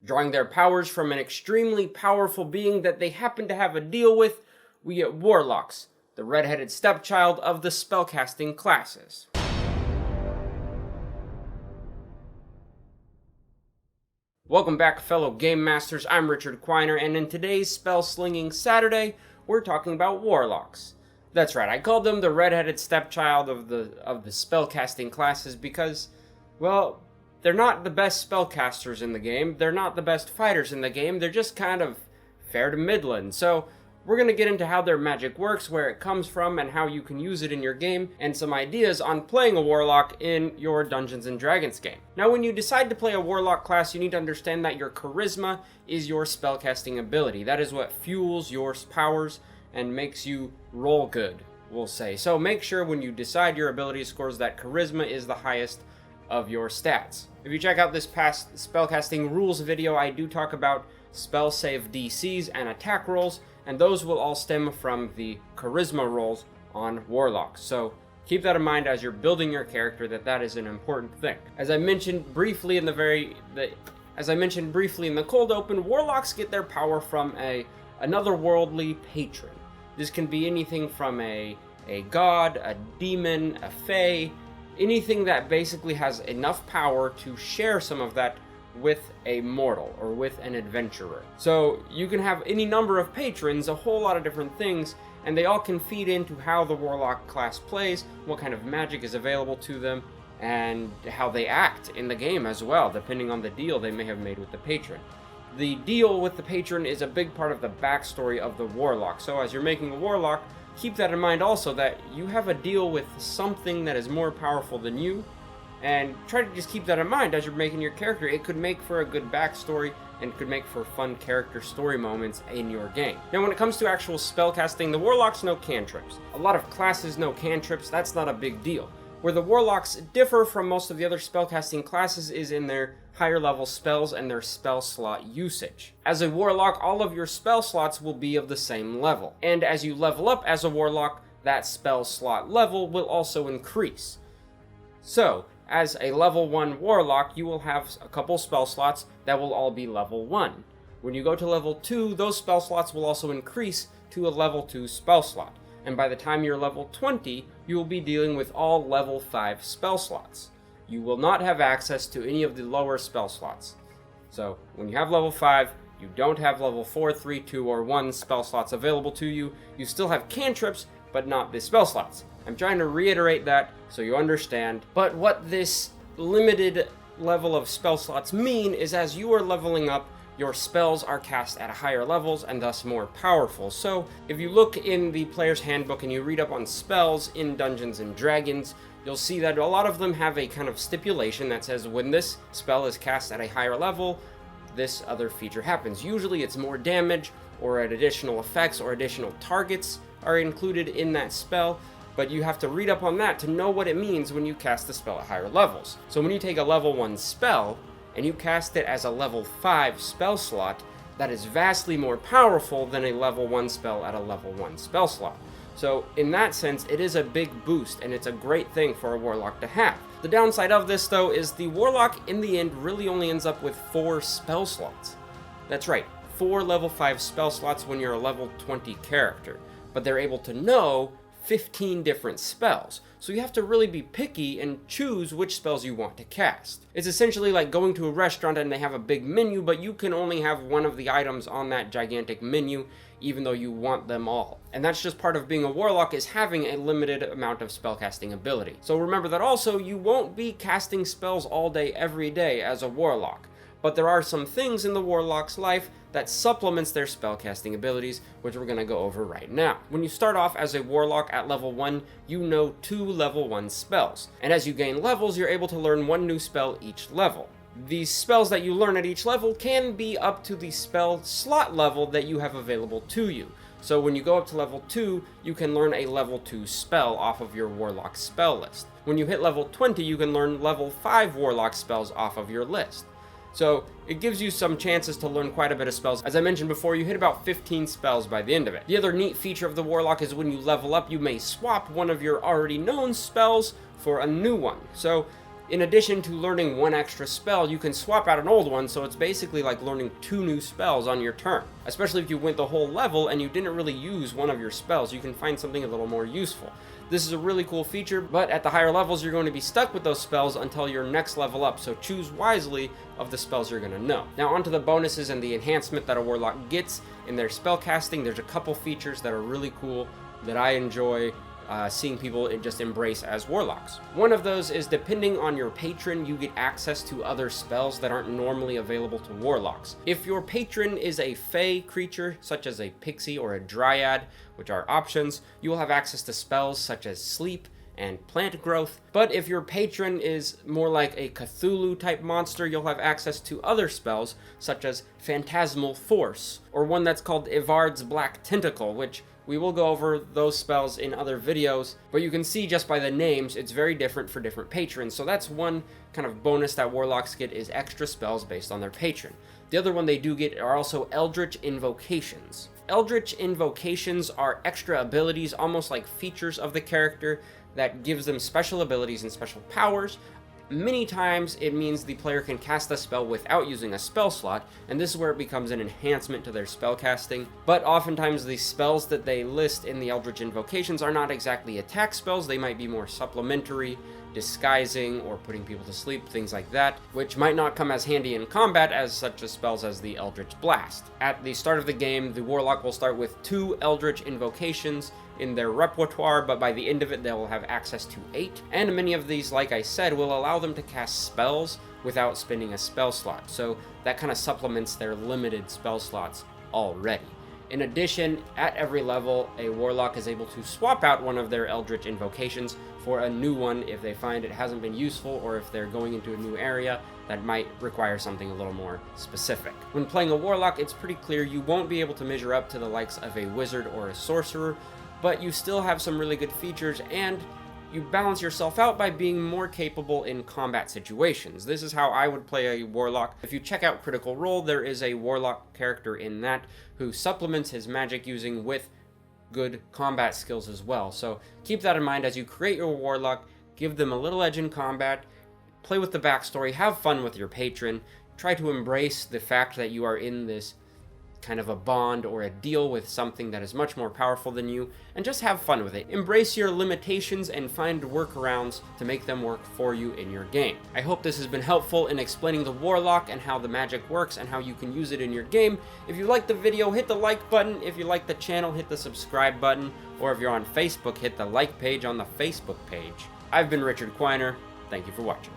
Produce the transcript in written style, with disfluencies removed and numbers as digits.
Drawing their powers from an extremely powerful being that they happen to have a deal with, we get Warlocks, the red-headed stepchild of the spellcasting classes. Welcome back, fellow Game Masters. I'm Richard Quiner, and in today's Spell Slinging Saturday, we're talking about Warlocks. That's right, I called them the red-headed stepchild of the spellcasting classes because, well, they're not the best spellcasters in the game, they're not the best fighters in the game, they're just kind of fair to middling. So, we're going to get into how their magic works, where it comes from, and how you can use it in your game, and some ideas on playing a Warlock in your Dungeons & Dragons game. Now, when you decide to play a Warlock class, you need to understand that your charisma is your spellcasting ability. That is what fuels your powers and makes you roll good, we'll say. So make sure when you decide your ability scores that charisma is the highest of your stats. If you check out this past spellcasting rules video, I do talk about spell save DCs and attack rolls, and those will all stem from the charisma rolls on Warlocks. So keep that in mind as you're building your character, that is an important thing. As I mentioned briefly in the cold open, Warlocks get their power from another worldly patron. This can be anything from a god, a demon, a fae, anything that basically has enough power to share some of that with a mortal or with an adventurer. So you can have any number of patrons, a whole lot of different things, and they all can feed into how the Warlock class plays, what kind of magic is available to them, and how they act in the game as well, depending on the deal they may have made with the patron. The deal with the patron is a big part of the backstory of the Warlock, so as you're making a Warlock, keep that in mind also, that you have a deal with something that is more powerful than you, and try to just keep that in mind as you're making your character. It could make for a good backstory and could make for fun character story moments in your game. Now when it comes to actual spellcasting, the Warlocks know cantrips. A lot of classes know cantrips, that's not a big deal. Where the Warlocks differ from most of the other spellcasting classes is in their higher level spells and their spell slot usage. As a Warlock, all of your spell slots will be of the same level. And as you level up as a Warlock, that spell slot level will also increase. So, as a level 1 Warlock, you will have a couple spell slots that will all be level 1. When you go to level 2, those spell slots will also increase to a level 2 spell slot. And by the time you're level 20, you will be dealing with all level 5 spell slots. You will not have access to any of the lower spell slots. So, when you have level 5, you don't have level 4, 3, 2, or 1 spell slots available to you. You still have cantrips, but not the spell slots. I'm trying to reiterate that so you understand. But what this limited level of spell slots mean is as you are leveling up, your spells are cast at higher levels and thus more powerful. So if you look in the player's handbook and you read up on spells in Dungeons & Dragons, you'll see that a lot of them have a kind of stipulation that says when this spell is cast at a higher level, this other feature happens. Usually it's more damage or additional effects or additional targets are included in that spell, but you have to read up on that to know what it means when you cast the spell at higher levels. So when you take a level 1 spell and you cast it as a level 5 spell slot, that is vastly more powerful than a level 1 spell at a level 1 spell slot. So in that sense, it is a big boost, and it's a great thing for a Warlock to have. The downside of this, though, is the Warlock in the end really only ends up with 4 spell slots. That's right, 4 level 5 spell slots when you're a level 20 character, but they're able to know 15 different spells, so you have to really be picky and choose which spells you want to cast. It's essentially like going to a restaurant and they have a big menu, but you can only have one of the items on that gigantic menu, even though you want them all. And that's just part of being a Warlock, is having a limited amount of spellcasting ability. So remember that also, you won't be casting spells all day every day as a Warlock. But there are some things in the Warlock's life that supplements their spellcasting abilities, which we're going to go over right now. When you start off as a Warlock at level 1, you know 2 level 1 spells. And as you gain levels, you're able to learn 1 new spell each level. These spells that you learn at each level can be up to the spell slot level that you have available to you. So when you go up to level 2, you can learn a level 2 spell off of your Warlock spell list. When you hit level 20, you can learn level 5 Warlock spells off of your list. So it gives you some chances to learn quite a bit of spells. As I mentioned before, you hit about 15 spells by the end of it. The other neat feature of the Warlock is when you level up, you may swap one of your already known spells for a new one. So In addition to learning one extra spell, you can swap out an old one, so it's basically like learning 2 new spells on your turn. Especially if you went the whole level and you didn't really use one of your spells, you can find something a little more useful. This is a really cool feature, but at the higher levels you're going to be stuck with those spells until your next level up, so choose wisely of the spells you're going to know. Now onto the bonuses and the enhancement that a Warlock gets in their spell casting. There's a couple features that are really cool that I enjoy seeing people just embrace as Warlocks. One of those is, depending on your patron, you get access to other spells that aren't normally available to Warlocks. If your patron is a Fey creature, such as a Pixie or a Dryad, which are options, you will have access to spells such as Sleep and Plant Growth. But if your patron is more like a Cthulhu type monster, you'll have access to other spells such as Phantasmal Force, or one that's called Ivard's Black Tentacle, which we will go over those spells in other videos, but you can see just by the names, it's very different for different patrons. So that's one kind of bonus that Warlocks get, is extra spells based on their patron. The other one they do get are also Eldritch Invocations. Eldritch Invocations are extra abilities, almost like features of the character, that gives them special abilities and special powers. Many times it means the player can cast a spell without using a spell slot, and this is where it becomes an enhancement to their spell casting. But oftentimes the spells that they list in the Eldritch Invocations are not exactly attack spells, they might be more supplementary, disguising, or putting people to sleep, things like that, which might not come as handy in combat as such as spells as the Eldritch Blast. At the start of the game, the Warlock will start with 2 Eldritch Invocations in their repertoire, but by the end of it they will have access to 8, and many of these, like I said, will allow them to cast spells without spending a spell slot, so that kind of supplements their limited spell slots already. In addition, at every level, a Warlock is able to swap out one of their Eldritch Invocations for a new one if they find it hasn't been useful, or if they're going into a new area that might require something a little more specific. When playing a Warlock, it's pretty clear you won't be able to measure up to the likes of a Wizard or a Sorcerer, but you still have some really good features, and you balance yourself out by being more capable in combat situations. This is how I would play a Warlock. If you check out Critical Role, there is a Warlock character in that who supplements his magic using with good combat skills as well. So keep that in mind as you create your Warlock. Give them a little edge in combat, play with the backstory, have fun with your patron, try to embrace the fact that you are in this kind of a bond or a deal with something that is much more powerful than you, and just have fun with it. Embrace your limitations and find workarounds to make them work for you in your game. I hope this has been helpful in explaining the Warlock and how the magic works and how you can use it in your game. If you liked the video, hit the like button. If you like the channel, hit the subscribe button. Or if you're on Facebook, hit the like page on the Facebook page. I've been Richard Quiner. Thank you for watching.